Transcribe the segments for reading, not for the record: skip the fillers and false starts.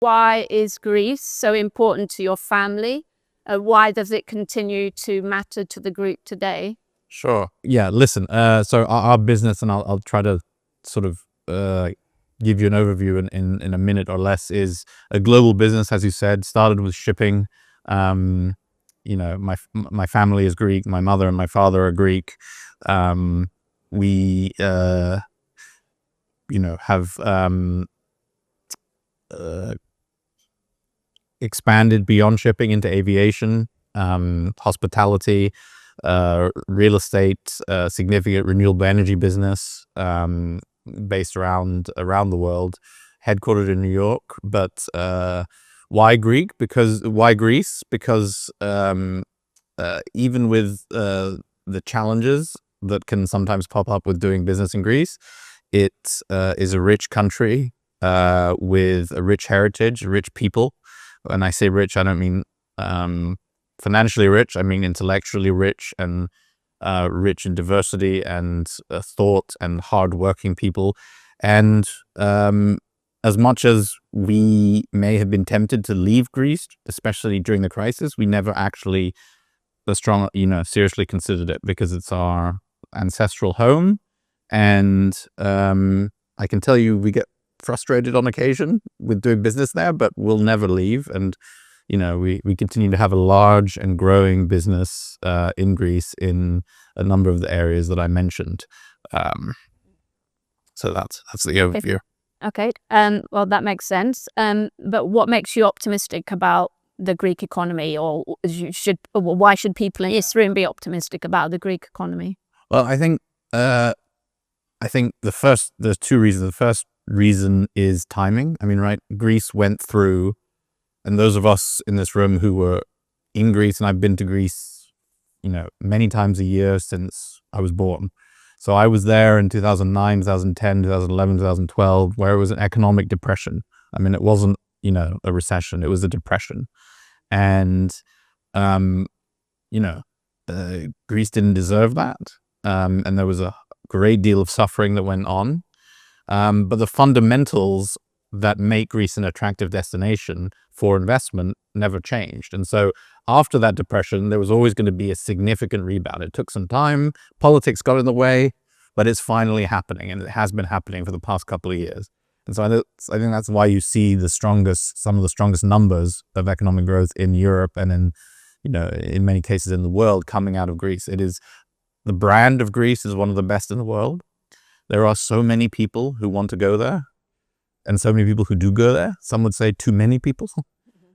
Why is Greece so important to your family? Why does it continue to matter to the group today? Sure. Yeah, listen, so our business, and I'll try to sort of give you an overview in a minute or less, is a global business, as you said, started with shipping. My family is Greek. My mother and my father are Greek. We have expanded beyond shipping into aviation, hospitality, real estate, significant renewable energy business, based around the world, headquartered in New York. But why Greece? Because even with the challenges that can sometimes pop up with doing business in Greece, it is a rich country with a rich heritage, rich people. When I say rich, I don't mean financially rich. I mean intellectually rich, and rich in diversity and thought, and hardworking people. And as much as we may have been tempted to leave Greece, especially during the crisis, we never actually seriously considered it, because it's our ancestral home. And I can tell you, we get frustrated on occasion with doing business there, but we'll never leave. And we continue to have a large and growing business in Greece in a number of the areas that I mentioned. So that's the overview. Okay. Well, that makes sense. But what makes you optimistic about the Greek economy, or why should people in this room be optimistic about the Greek economy? Well, I think there's two reasons. The first reason is timing. I mean, right, Greece went through, and those of us in this room who were in Greece, and I've been to Greece, many times a year since I was born. So I was there in 2009, 2010, 2011, 2012, where it was an economic depression. I mean, it wasn't, a recession, it was a depression. And, Greece didn't deserve that. And there was a great deal of suffering that went on. But the fundamentals that make Greece an attractive destination for investment never changed. And so after that depression, there was always going to be a significant rebound. It took some time. Politics got in the way, but it's finally happening, and it has been happening for the past couple of years. And so I think that's why you see some of the strongest numbers of economic growth in Europe, and in many cases in the world, coming out of Greece. It is, the brand of Greece is one of the best in the world. There are so many people who want to go there, and so many people who do go there. Some would say too many people.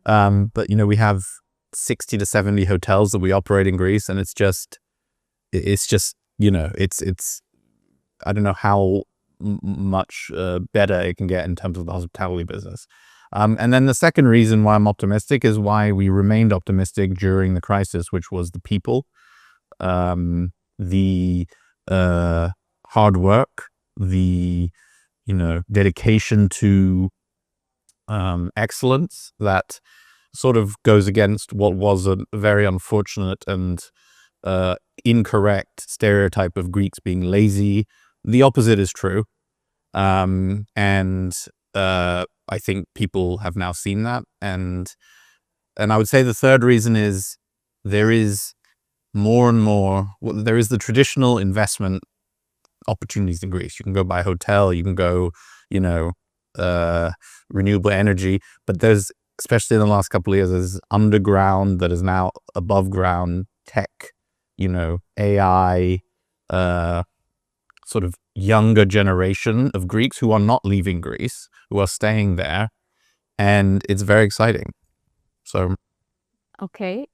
But we have 60 to 70 hotels that we operate in Greece, and it's just I don't know how much better it can get in terms of the hospitality business. And then the second reason why I'm optimistic is why we remained optimistic during the crisis, which was the people, the hard work, the dedication to excellence that sort of goes against what was a very unfortunate and incorrect stereotype of Greeks being lazy. The opposite is true. And I think people have now seen that. And I would say the third reason is there is more and more, there is the traditional investment opportunities in Greece. You can go buy a hotel, you can go, renewable energy, but there's, especially in the last couple of years, there's underground that is now above ground tech, AI, sort of younger generation of Greeks who are not leaving Greece, who are staying there, and it's very exciting. So, okay.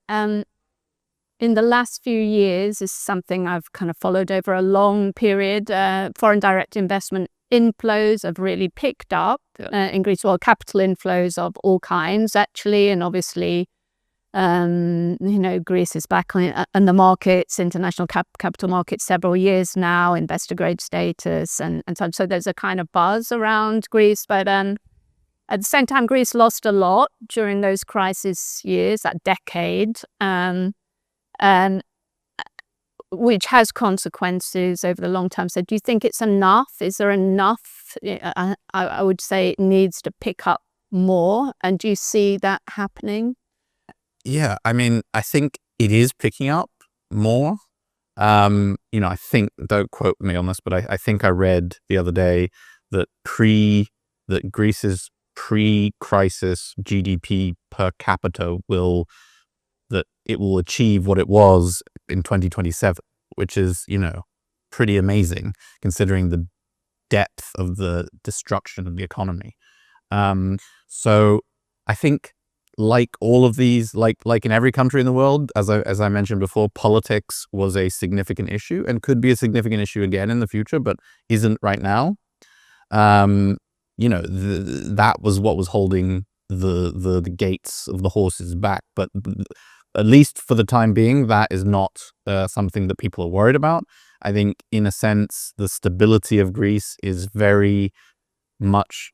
In the last few years, this is something I've kind of followed over a long period. Foreign direct investment inflows have really picked up in Greece. Well, capital inflows of all kinds, actually, and obviously, Greece is back on the markets, international capital markets, several years now, investor grade status, and so on. So there's a kind of buzz around Greece, but at the same time, Greece lost a lot during those crisis years, that decade, and which has consequences over the long term. So do you think it's enough? Is there enough? I would say it needs to pick up more? And do you see that happening? Yeah, I mean, I think it is picking up more. I think, don't quote me on this, but I think I read the other day that Greece's pre-crisis GDP per capita will achieve what it was in 2027, which is, pretty amazing considering the depth of the destruction of the economy. So I think, like all of these, like in every country in the world, as I mentioned before, politics was a significant issue and could be a significant issue again in the future, but isn't right now. That was what was holding the gates of the horses back. But at least for the time being, that is not something that people are worried about. I think, in a sense, the stability of Greece is very much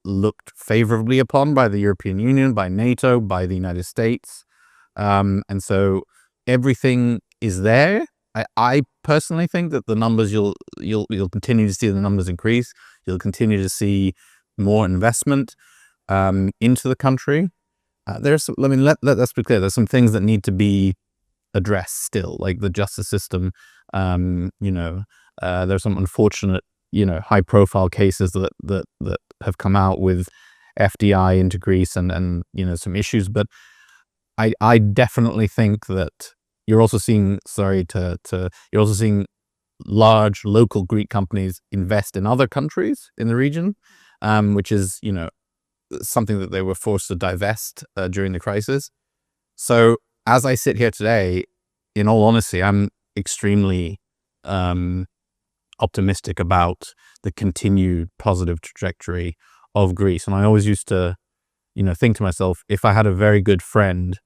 looked favorably upon by the European Union, by NATO, by the United States. And so everything is there. I personally think that the numbers, you'll continue to see the numbers increase. You'll continue to see more investment into the country. Let's be clear. There's some things that need to be addressed still, like the justice system. There's some unfortunate, high-profile cases that have come out with FDI into Greece and some issues. But I definitely think that you're also seeing large local Greek companies invest in other countries in the region, which is something that they were forced to divest during the crisis. So as I sit here today, in all honesty, I'm extremely optimistic about the continued positive trajectory of Greece. And I always used to, think to myself, if I had a very good friend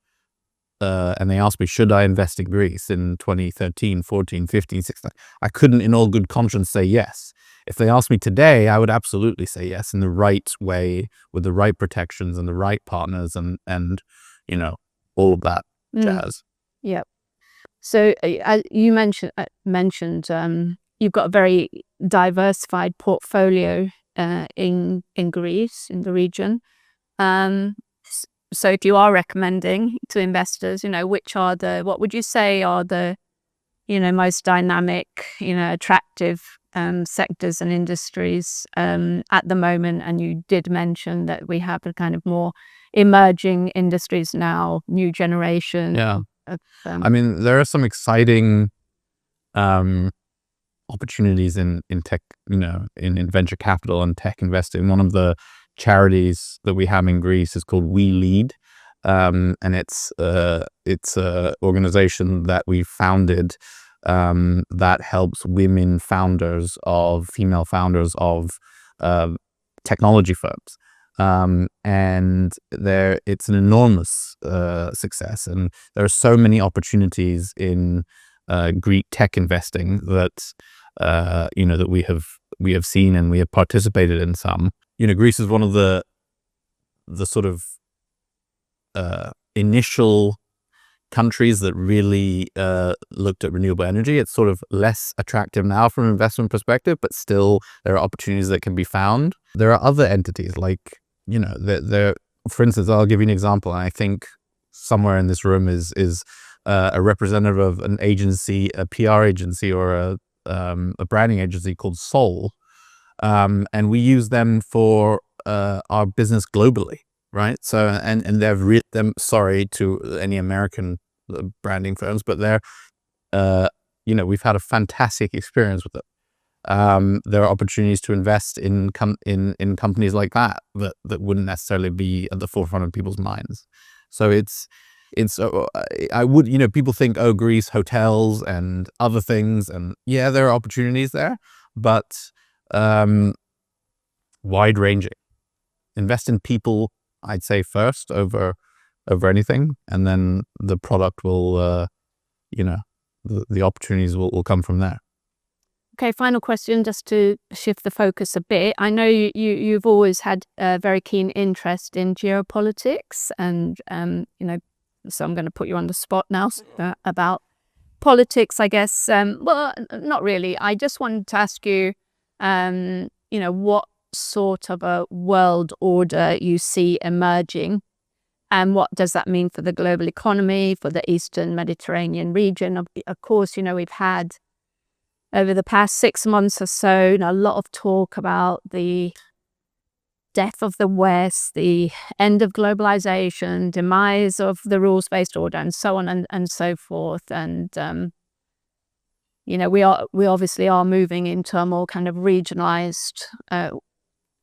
and they asked me, should I invest in Greece in 2013, 14, 15, 16, I couldn't in all good conscience say yes. If they asked me today, I would absolutely say yes, in the right way, with the right protections and the right partners and all of that jazz. Yeah. So you mentioned you've got a very diversified portfolio in Greece, in the region. So if you are recommending to investors, what would you say are the, most dynamic, attractive sectors and industries at the moment? And you did mention that we have a kind of more emerging industries now, new generation. Yeah. I mean, there are some exciting opportunities in tech, in venture capital and tech investing. One of the charities that we have in Greece is called We Lead, and it's a organization that we founded that helps female founders of technology firms. And it's an enormous success, and there are so many opportunities in Greek tech investing that that we have seen and we have participated in some. Greece is one of the sort of initial countries that really looked at renewable energy. It's sort of less attractive now from an investment perspective, but still there are opportunities that can be found. There are other entities like, there. For instance, I'll give you an example. And I think somewhere in this room is a representative of an agency, a PR agency, or a branding agency called Soul, and we use them for our business globally, right? So and they've sorry to any American branding firms, but they're we've had a fantastic experience with them. There are opportunities to invest in companies like that wouldn't necessarily be at the forefront of people's minds. So I would, people think, oh, Greece, hotels and other things, and yeah, there are opportunities there, but wide ranging. Invest in people, I'd say, first over anything, and then the product will, the opportunities will come from there. Okay, final question, just to shift the focus a bit. I know you've always had a very keen interest in geopolitics, and so I'm going to put you on the spot now about politics, I guess. Well, not really. I just wanted to ask you, what sort of a world order you see emerging, and what does that mean for the global economy, for the Eastern Mediterranean region? Of course, we've had over the past 6 months or so a lot of talk about the death of the West, the end of globalization, demise of the rules-based order, and so on and so forth. And we obviously are moving into a more kind of regionalized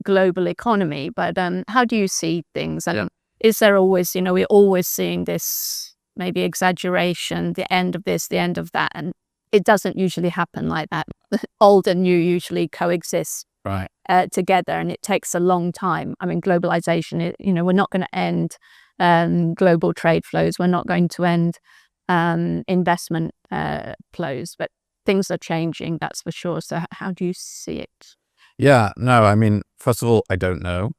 global economy. But how do you see things? And is there always, we're always seeing this maybe exaggeration, the end of this, the end of that, and it doesn't usually happen like that. Old and new usually coexist together, and it takes a long time. I mean, globalization, we're not going to end global trade flows. We're not going to end investment flows, but things are changing, that's for sure. So how do you see it? Yeah, no, I mean, first of all, I don't know,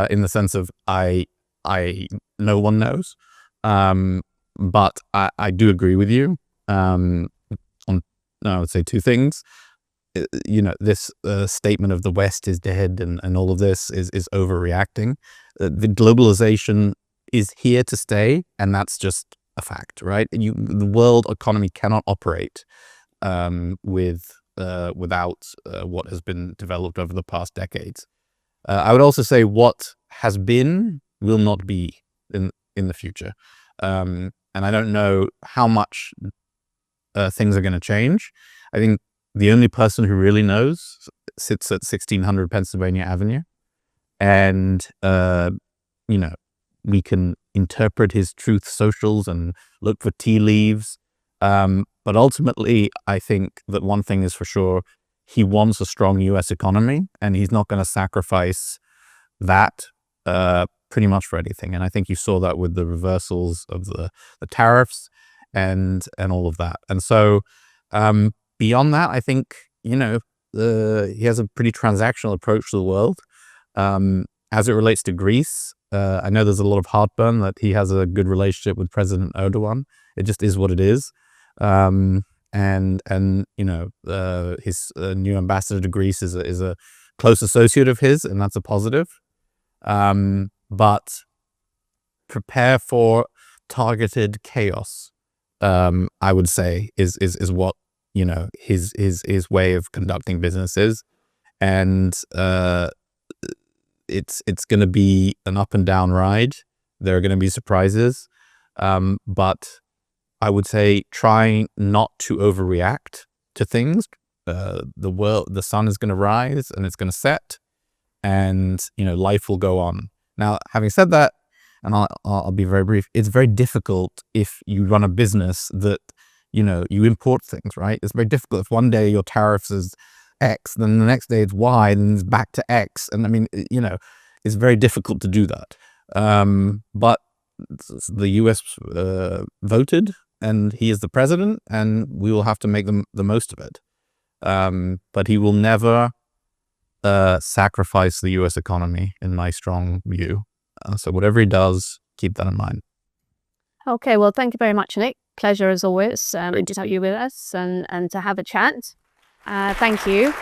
in the sense of no one knows. But I do agree with you. I would say two things. This statement of the West is dead and all of this is overreacting. The globalization is here to stay, and that's just a fact, right? The world economy cannot operate without what has been developed over the past decades. I would also say what has been will not be in the future. And I don't know how much things are going to change. I think the only person who really knows sits at 1600 Pennsylvania Avenue. And, we can interpret his truth socials and look for tea leaves. But ultimately, I think that one thing is for sure, he wants a strong U.S. economy, and he's not going to sacrifice that pretty much for anything. And I think you saw that with the reversals of the tariffs and all of that. And so beyond that, I think, he has a pretty transactional approach to the world. As it relates to Greece, I know there's a lot of heartburn that he has a good relationship with President Erdogan. It just is what it is. And his new ambassador to Greece is a close associate of his, and that's a positive. But prepare for targeted chaos, I would say is what, his way of conducting business is. And it's going to be an up and down ride. There are going to be surprises. But I would say try not to overreact to things. The sun is going to rise and it's going to set, and life will go on. Now, having said that, and I'll be very brief, it's very difficult if you run a business that you import things, right? It's very difficult if one day your tariffs is X, then the next day it's Y, then it's back to X, and I mean, it's very difficult to do that. But the U.S. voted, and he is the president, and we will have to make the most of it. But he will never sacrifice the U.S. economy, in my strong view. So whatever he does, keep that in mind. Okay, well, thank you very much, Nick. Pleasure as always to have you with us and to have a chat. Thank you.